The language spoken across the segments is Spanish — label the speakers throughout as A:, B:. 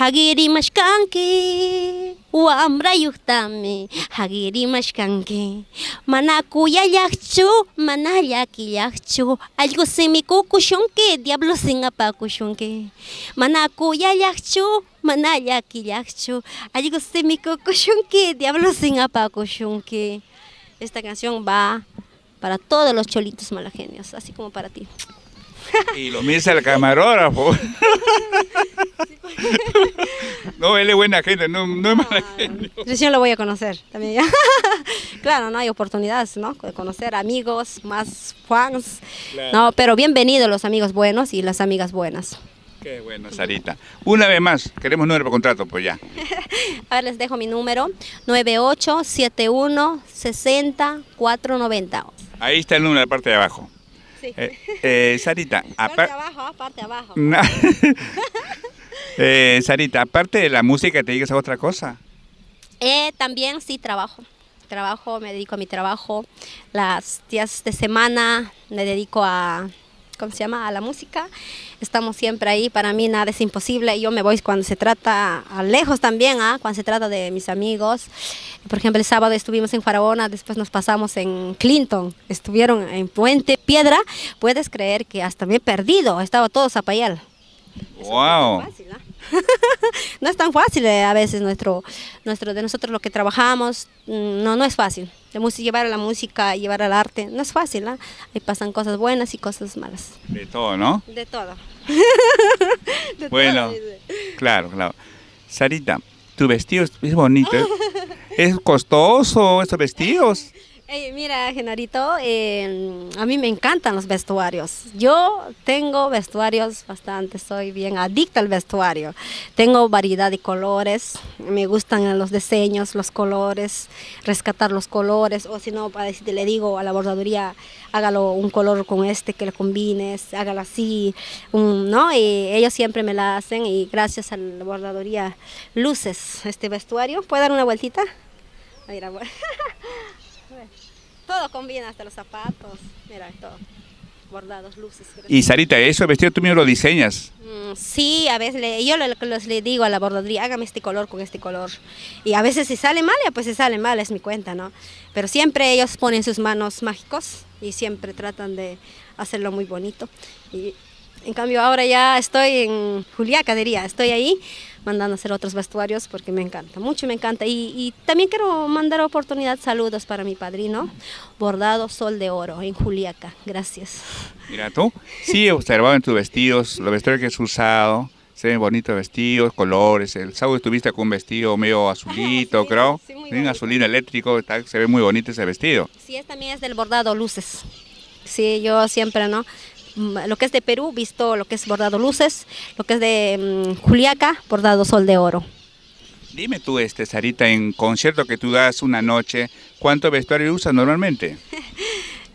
A: hagirimashkanki wamrayuqtami hagirimashkanki mana kuyallaqchu mana llakillaqchu allqu simikukushunki diablo singapakushunki mana kuyallaqchu mana llakillaqchu allqu simikukushunki diablo singapakushunki. Esta canción va para todos los cholitos malagenios, así como para ti.
B: Y lo mira el camarógrafo. No, él es buena gente, no es mala gente.
A: Recién lo voy a conocer también. Claro, no hay oportunidades, ¿no? De conocer amigos, más fans. Claro. No, pero bienvenidos los amigos buenos y las amigas buenas.
B: Qué bueno, Sarita. Una vez más, queremos número por contrato, pues ya.
A: A ver, les dejo mi número, 987160-490.
B: Ahí está el número de la parte de abajo.
A: Sí.
B: Sarita,
A: parte abajo, parte abajo.
B: Sarita, aparte de la música, ¿te dedicas a otra cosa?
A: También sí trabajo, me dedico a mi trabajo. Las días de semana me dedico a, ¿cómo se llama?, a la música. Estamos siempre ahí, para mí nada es imposible. Yo me voy cuando se trata, a lejos también, cuando se trata de mis amigos. Por ejemplo, el sábado estuvimos en Faraona, después nos pasamos en Clinton, estuvieron en Puente Piedra. Puedes creer que hasta me he perdido, estaba todo Zapayal.
B: Wow.
A: No es tan fácil a veces de nosotros lo que trabajamos, no es fácil. Llevar a la música, llevar al arte, no es fácil, ¿eh? Ahí pasan cosas buenas y cosas malas.
B: De todo, ¿no?
A: De todo.
B: Bueno, claro. Sarita, tu vestido es bonito, ¿eh? ¿Es costoso estos vestidos?
A: Mira, Genarito, a mí me encantan los vestuarios. Yo tengo vestuarios bastante, soy bien adicta al vestuario. Tengo variedad de colores, me gustan los diseños, los colores, rescatar los colores, o si no, le digo a la bordaduría, hágalo un color con este que le combines, hágalo así, ¿no? Y ellos siempre me la hacen y gracias a la bordaduría luces este vestuario. ¿Puedo dar una vueltita? Mira, bueno. Todo combina, hasta los zapatos, mira, todo, bordados, luces.
B: Y Sarita, ¿eso vestido tú mismo lo diseñas?
A: Sí, a veces yo le digo a la bordaduría, hágame este color con este color. Y a veces si sale mal, pues si sale mal, es mi cuenta, ¿no? Pero siempre ellos ponen sus manos mágicos y siempre tratan de hacerlo muy bonito. Y en cambio ahora ya estoy en Juliaca, estoy ahí mandando a hacer otros vestuarios porque me encanta, mucho me encanta. Y también quiero mandar oportunidad, saludos para mi padrino, Bordado Sol de Oro, en Juliaca, gracias.
B: Mira tú, sí he observado en tus vestidos, los vestuarios que has usado, se ven bonitos vestidos, colores. El sábado estuviste con un vestido medio azulito, sí, creo, sí, un azulino eléctrico, se ve muy bonito ese vestido.
A: Sí, también es del bordado luces, sí, yo siempre, ¿no? Lo que es de Perú, visto lo que es bordado luces, lo que es de Juliaca, bordado Sol de Oro.
B: Dime tú, Sarita, en concierto que tú das una noche, ¿cuánto vestuario usas normalmente?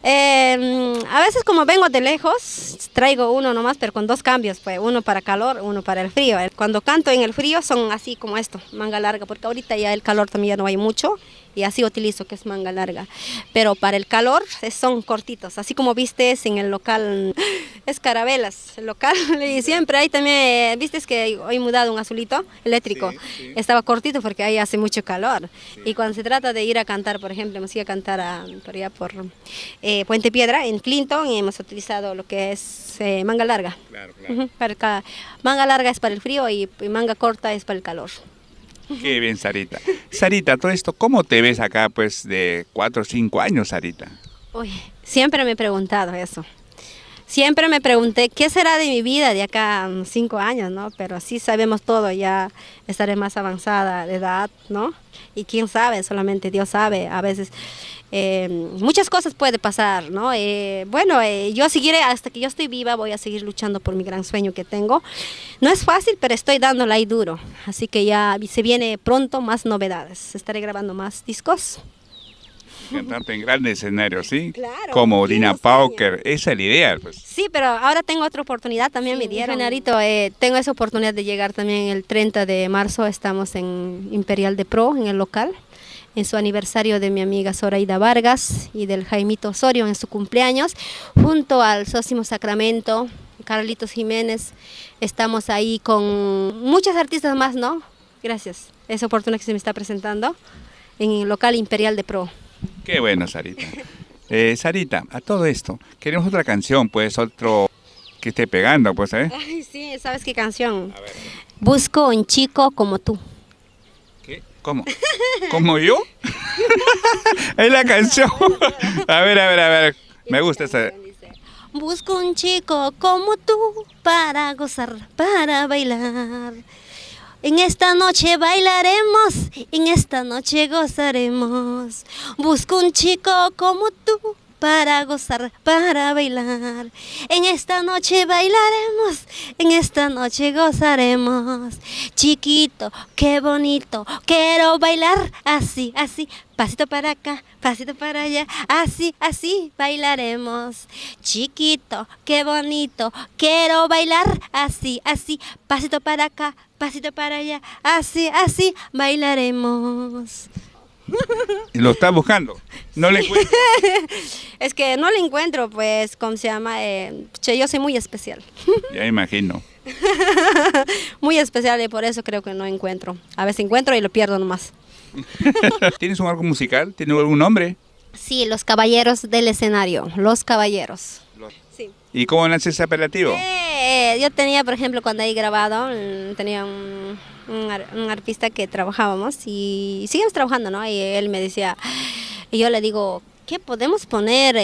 A: A veces como vengo de lejos, traigo uno nomás, pero con dos cambios, pues uno para calor, uno para el frío. Cuando canto en el frío son así como esto, manga larga, porque ahorita ya el calor también ya no hay mucho y así utilizo que es manga larga. Pero para el calor son cortitos, así como vistes en el local, es Carabelas, el local, y siempre hay también, vistes que hoy he mudado un azulito eléctrico, sí. Estaba cortito porque ahí hace mucho calor. Sí. Y cuando se trata de ir a cantar, por ejemplo, hemos ido a cantar por allá por Puente Piedra, en Clinton, y hemos utilizado lo que es manga larga. Claro. Manga larga es para el frío y manga corta es para el calor.
B: Qué bien, Sarita. Sarita, todo esto, ¿cómo te ves acá, pues, de 4 o 5 años, Sarita?
A: Uy, siempre me he preguntado eso. Siempre me pregunté, ¿qué será de mi vida de acá a 5 años, no? Pero sí sabemos todo, ya estaré más avanzada de edad, ¿no? Y quién sabe, solamente Dios sabe. A veces muchas cosas puede pasar, ¿no? Yo seguiré hasta que yo estoy viva, voy a seguir luchando por mi gran sueño que tengo. No es fácil, pero estoy dándole ahí duro. Así que ya se viene pronto más novedades. Estaré grabando más discos.
B: Cantarte en grandes escenarios, ¿sí?
A: Claro.
B: Como Dina Pauker, esa es la idea, pues.
A: Sí, pero ahora tengo otra oportunidad, también sí, me dieron. Genarito, tengo esa oportunidad de llegar también el 30 de marzo, estamos en Imperial de Pro, en el local, en su aniversario de mi amiga Zoraida Vargas y del Jaimito Osorio en su cumpleaños, junto al Sósimo Sacramento, Carlitos Jiménez, estamos ahí con muchos artistas más, ¿no? Gracias, esa oportunidad que se me está presentando en el local Imperial de Pro.
B: Qué bueno, Sarita. Sarita, a todo esto, queremos otra canción, pues otro que esté pegando, pues, ¿eh?
A: Ay, sí, ¿sabes qué canción?
B: A ver.
A: Busco un chico como tú.
B: ¿Qué? ¿Cómo? ¿Como yo? Es la canción. A ver. Me gusta esa.
A: Busco un chico como tú para gozar, para bailar. En esta noche bailaremos, en esta noche gozaremos. Busco un chico como tú para gozar, para bailar. En esta noche bailaremos, en esta noche gozaremos. Chiquito, qué bonito, quiero bailar así, así. Pasito para acá, pasito para allá, así, así bailaremos. Chiquito, qué bonito, quiero bailar así, así. Pasito para acá, pasito para allá, así, así bailaremos.
B: ¿Y lo está buscando? ¿No le encuentro?
A: Es que no le encuentro, pues, ¿cómo se llama? Yo soy muy especial.
B: Ya imagino.
A: Muy especial y por eso creo que no encuentro. A veces encuentro y lo pierdo nomás.
B: ¿Tienes un algo musical? ¿Tienes algún nombre?
A: Sí, los caballeros del escenario, los caballeros. Sí.
B: ¿Y cómo nace ese apelativo?
A: Yo tenía, por ejemplo, cuando ahí grabado, tenía un artista que trabajábamos y seguimos trabajando, ¿no? Y él me decía, y yo le digo, ¿qué podemos poner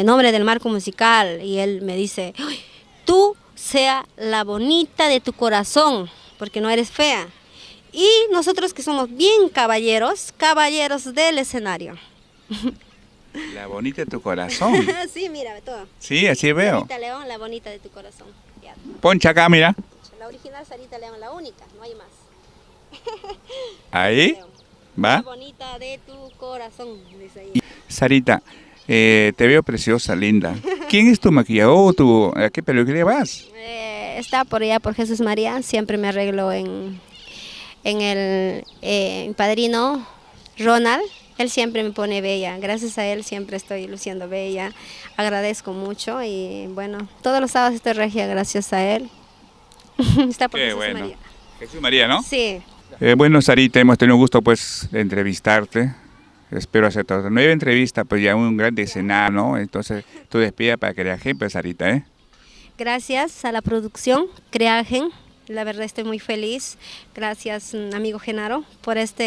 A: nombre del marco musical? Y él me dice, tú sea la bonita de tu corazón, porque no eres fea. Y nosotros que somos bien caballeros, caballeros del escenario.
B: La bonita de tu corazón.
A: Sí, mira, todo.
B: Sí, así veo.
A: Sarita León, la bonita de tu corazón. Ya.
B: Poncha acá, mira.
A: La original Sarita León, la única, no hay más.
B: Ahí.
A: La
B: ¿Va?
A: bonita de tu corazón, dice ahí.
B: Sarita, te veo preciosa, linda. ¿Quién es tu maquillador? ¿A qué peluquería vas?
A: Está por allá, por Jesús María. Siempre me arreglo en el padrino Ronald. Él siempre me pone bella. Gracias a él siempre estoy luciendo bella. Agradezco mucho y bueno, todos los sábados estoy regia gracias a él. Está por
B: Qué
A: Jesús
B: bueno.
A: María.
B: Jesús María, ¿no?
A: Sí.
B: Bueno, Sarita, hemos tenido gusto pues de entrevistarte. Espero hacer otra nueva entrevista, pues ya un gran escenario, ¿no? Entonces, tú despida para Creagen, pues, Sarita, ¿eh?
A: Gracias a la producción Creagen. La verdad estoy muy feliz. Gracias, amigo Genaro, por esta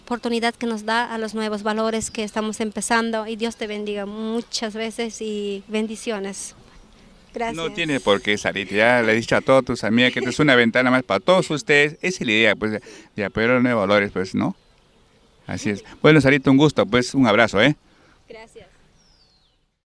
A: oportunidad que nos da a los nuevos valores que estamos empezando. Y Dios te bendiga muchas veces y bendiciones. Gracias.
B: No tiene por qué, Sarita. Ya le he dicho a todos tus amigas que esto es una ventana más para todos ustedes. Esa es la idea, pues, de apoyar a los nuevos valores, pues, ¿no? Así es. Bueno, Sarita, un gusto, pues, un abrazo, ¿eh?